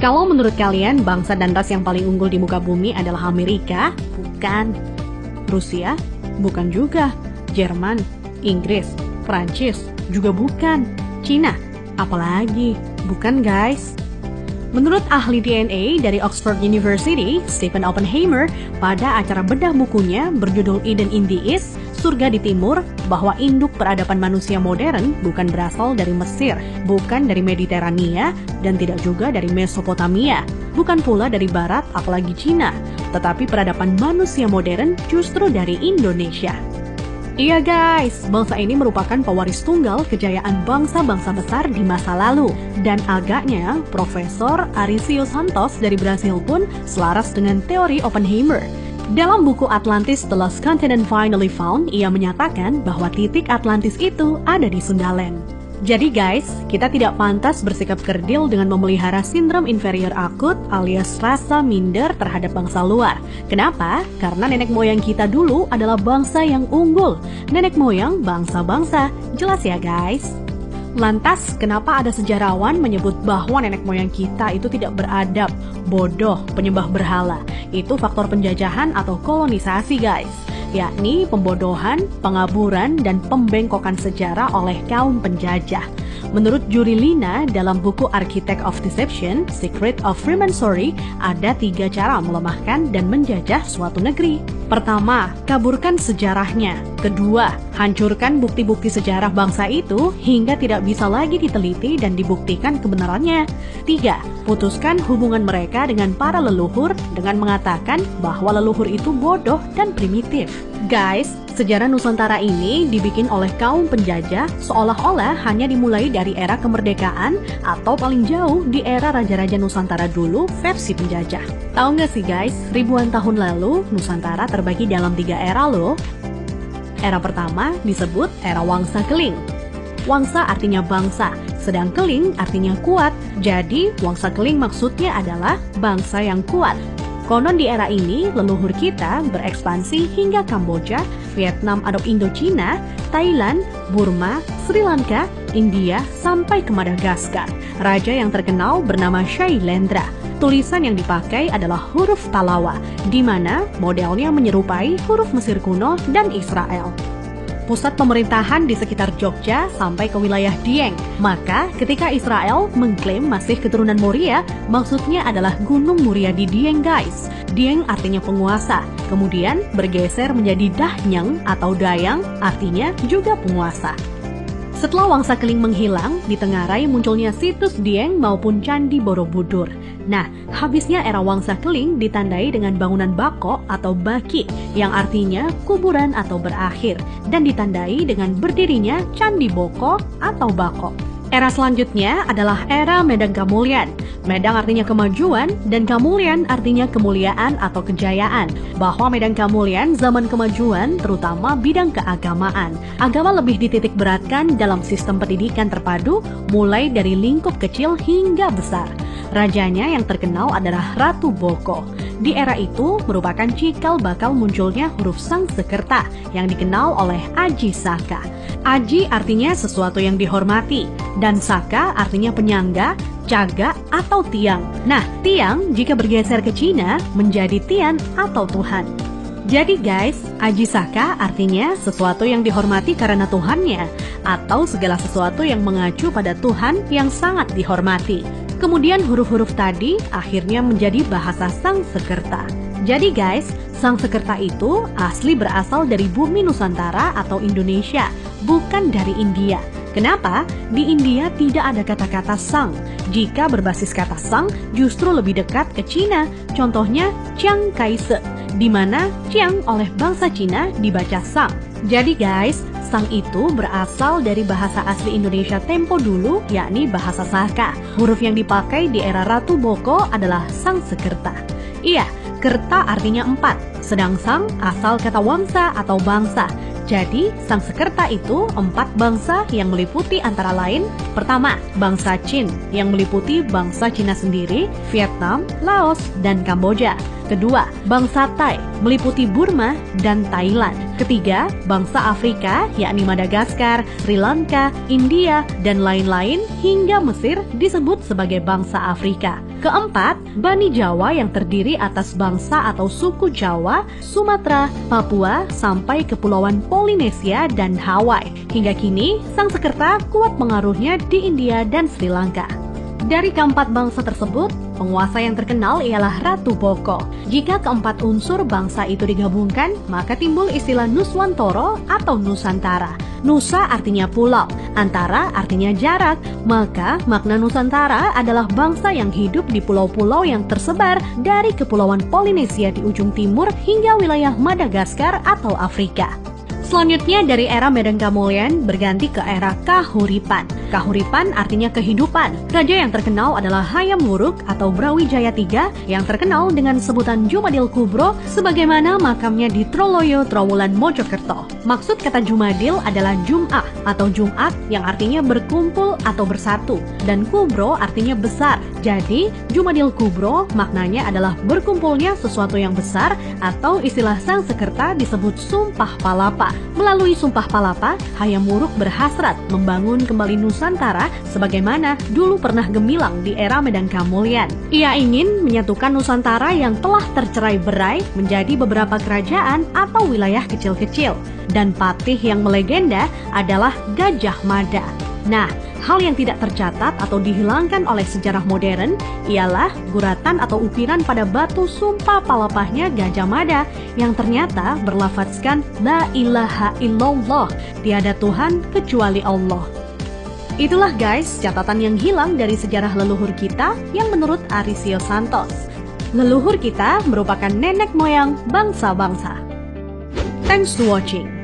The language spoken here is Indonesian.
Kalau menurut kalian bangsa dan ras yang paling unggul di muka bumi adalah Amerika? Bukan. Rusia? Bukan juga. Jerman? Inggris? Prancis? Juga bukan. Cina? Apalagi? Bukan guys. Menurut ahli DNA dari Oxford University, Stephen Oppenheimer, pada acara bedah bukunya berjudul Eden in the East, Surga di Timur, bahwa induk peradaban manusia modern bukan berasal dari Mesir, bukan dari Mediterania, dan tidak juga dari Mesopotamia, bukan pula dari Barat apalagi Cina, tetapi peradaban manusia modern justru dari Indonesia. Iya guys, bangsa ini merupakan pewaris tunggal kejayaan bangsa-bangsa besar di masa lalu. Dan agaknya, Profesor Arisio Santos dari Brasil pun selaras dengan teori Oppenheimer. Dalam buku Atlantis The Lost Continent Finally Found, ia menyatakan bahwa titik Atlantis itu ada di Sundaland. Jadi guys, kita tidak pantas bersikap kerdil dengan memelihara sindrom inferior akut alias rasa minder terhadap bangsa luar. Kenapa? Karena nenek moyang kita dulu adalah bangsa yang unggul. Nenek moyang bangsa-bangsa. Jelas ya guys? Lantas, kenapa ada sejarawan menyebut bahwa nenek moyang kita itu tidak beradab, bodoh, penyembah berhala? Itu faktor penjajahan atau kolonisasi guys, yakni pembodohan, pengaburan, dan pembengkokan sejarah oleh kaum penjajah. Menurut Juri Lina dalam buku Architect of Deception, Secret of Freemasonry, ada 3 cara melemahkan dan menjajah suatu negeri. Pertama, kaburkan sejarahnya. Kedua, hancurkan bukti-bukti sejarah bangsa itu hingga tidak bisa lagi diteliti dan dibuktikan kebenarannya. 3, putuskan hubungan mereka dengan para leluhur dengan mengatakan bahwa leluhur itu bodoh dan primitif. Guys, sejarah Nusantara ini dibikin oleh kaum penjajah seolah-olah hanya dimulai dari era kemerdekaan atau paling jauh di era Raja-Raja Nusantara dulu versi penjajah. Tahu nggak sih guys, ribuan tahun lalu Nusantara terbagi dalam 3 era loh. Era pertama disebut era Wangsa Keling. Wangsa artinya bangsa, sedang Keling artinya kuat. Jadi Wangsa Keling maksudnya adalah bangsa yang kuat. Konon di era ini, leluhur kita berekspansi hingga Kamboja, Vietnam atau Indochina, Thailand, Burma, Sri Lanka, India, sampai ke Madagaskar. Raja yang terkenal bernama Shailendra. Tulisan yang dipakai adalah huruf Talawa, di mana modelnya menyerupai huruf Mesir kuno dan Israel. Pusat pemerintahan di sekitar Jogja sampai ke wilayah Dieng. Maka ketika Israel mengklaim masih keturunan Moria, maksudnya adalah Gunung Muria di Dieng guys. Dieng artinya penguasa, kemudian bergeser menjadi Dahnyang atau Dayang, artinya juga penguasa. Setelah Wangsa Keling menghilang, ditengarai munculnya situs Dieng maupun Candi Borobudur. Nah, habisnya era Wangsa Keling ditandai dengan bangunan Bako atau Baki, yang artinya kuburan atau berakhir, dan ditandai dengan berdirinya Candi Boko atau Bako. Era selanjutnya adalah era Medang Kamulyan. Medang artinya kemajuan dan Kamulyan artinya kemuliaan atau kejayaan. Bahwa Medang Kamulyan zaman kemajuan terutama bidang keagamaan. Agama lebih dititik beratkan dalam sistem pendidikan terpadu mulai dari lingkup kecil hingga besar. Rajanya yang terkenal adalah Ratu Boko. Di era itu merupakan cikal bakal munculnya huruf Sangsekerta yang dikenal oleh Aji Saka. Aji artinya sesuatu yang dihormati, dan Saka artinya penyangga, caga, atau tiang. Nah, tiang jika bergeser ke Cina menjadi Tian atau Tuhan. Jadi guys, Aji Saka artinya sesuatu yang dihormati karena Tuhannya, atau segala sesuatu yang mengacu pada Tuhan yang sangat dihormati. Kemudian huruf-huruf tadi akhirnya menjadi bahasa Sangsekerta. Jadi guys, Sangsekerta itu asli berasal dari bumi Nusantara atau Indonesia, bukan dari India. Kenapa? Di India tidak ada kata-kata sang. Jika berbasis kata sang, justru lebih dekat ke Cina. Contohnya Chiang Kai-shek, di mana Chiang oleh bangsa Cina dibaca sang. Jadi guys, sang itu berasal dari bahasa asli Indonesia tempo dulu, yakni bahasa Saka. Huruf yang dipakai di era Ratu Boko adalah Sangsekerta. Iya, kerta artinya 4, sedang sang asal kata wangsa atau bangsa. Jadi, Sangsekerta itu 4 bangsa yang meliputi antara lain, pertama, bangsa Qin yang meliputi bangsa Cina sendiri, Vietnam, Laos, dan Kamboja. Kedua, bangsa Thai, meliputi Burma dan Thailand. Ketiga, bangsa Afrika, yakni Madagaskar, Sri Lanka, India, dan lain-lain hingga Mesir disebut sebagai bangsa Afrika. Keempat, Bani Jawa yang terdiri atas bangsa atau suku Jawa, Sumatera, Papua, sampai Kepulauan Polinesia dan Hawaii. Hingga kini, Sangsekerta kuat pengaruhnya di India dan Sri Lanka. Dari keempat bangsa tersebut, penguasa yang terkenal ialah Ratu Boko. Jika keempat unsur bangsa itu digabungkan, maka timbul istilah Nuswantara atau Nusantara. Nusa artinya pulau, antara artinya jarak, maka makna Nusantara adalah bangsa yang hidup di pulau-pulau yang tersebar dari Kepulauan Polinesia di ujung timur hingga wilayah Madagaskar atau Afrika. Selanjutnya dari era Medan Kamulyan berganti ke era Kahuripan. Kahuripan artinya kehidupan. Raja yang terkenal adalah Hayam Wuruk atau Brawijaya III yang terkenal dengan sebutan Jumadil Kubro sebagaimana makamnya di Troloyo, Trowulan, Mojokerto. Maksud kata Jumadil adalah Jum'ah atau Jumat yang artinya berkumpul atau bersatu dan Kubro artinya besar. Jadi Jumadil Kubro maknanya adalah berkumpulnya sesuatu yang besar atau istilah Sangsekerta disebut Sumpah Palapa. Melalui Sumpah Palapa, Hayam Wuruk berhasrat membangun kembali Nusantara sebagaimana dulu pernah gemilang di era Medan Kamulyan. Ia ingin menyatukan Nusantara yang telah tercerai-berai menjadi beberapa kerajaan atau wilayah kecil-kecil. Dan patih yang melegenda adalah Gajah Mada. Nah, hal yang tidak tercatat atau dihilangkan oleh sejarah modern ialah guratan atau ukiran pada batu sumpah palapahnya Gajah Mada yang ternyata berlafazkan La ilaha illallah, tiada Tuhan kecuali Allah. Itulah guys catatan yang hilang dari sejarah leluhur kita yang menurut Arisio Santos. Leluhur kita merupakan nenek moyang bangsa-bangsa. Thanks to watching.